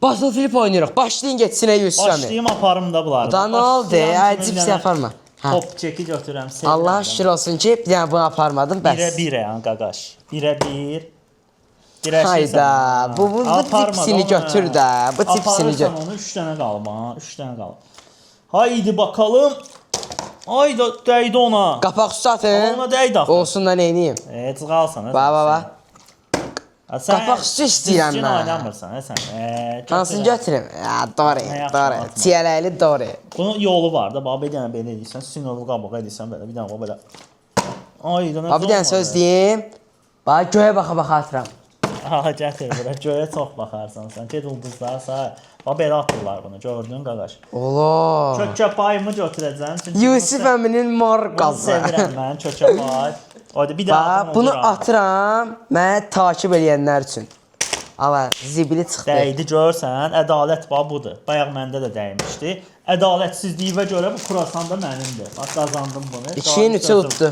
Battlefield oynayırıq. Başlayın getsinə Yusuf əmi. Başlayım aparım da bunları. Da nə oldu? Cips yaparma. Top çeki götürürəm. Allah şükür olsun ki, bir dənə bunu aparmadım bəs. Birə yəni qaqaş. Birə. Hayda, bu tipsini götür də. Bu tipsini götür. Aparırsan onu 3 dənə qalıb ha, 3 dənə qalıb. Haydi bakalım. Hayda dəydi ona. Qapaq üstü Ona dəydi axı. olsun da neyniyim? Çıxalsan. Bax. Qapaq üstü istəyirəm mən. mən. Oynamırsan sən. Hansını götürüm? Doğru. Tiyələkli doğru. Bunun yolu var da, bax bir dənə belə edirsən, sinirli qabağa edirsən belə, bir dənə o belə. Ayda nə? Bir dənə söz deyim. Bax göyə baxa atıram. Aha, gətir bura. Göyə çox baxarsan sən. Get ulduzlara say. Bax belə atırlar bunu, gördün qaqaş. Ola. Kökə payımı götürəcəm. Yusuf əminin mor qazı. Sevirəm mən kökə pay. Oyda bir də Bax, bunu atıram mənə takib eləyənlər üçün. Ala, zibili çıxdı. Dəydi görsən, ədalət bax budur. Bayaq məndə də dəymişdi. Ədalətsizliyinə görə bu Xurasan da mənimdir. Bax qazandım bunu. 2-nin 3-ü utdu.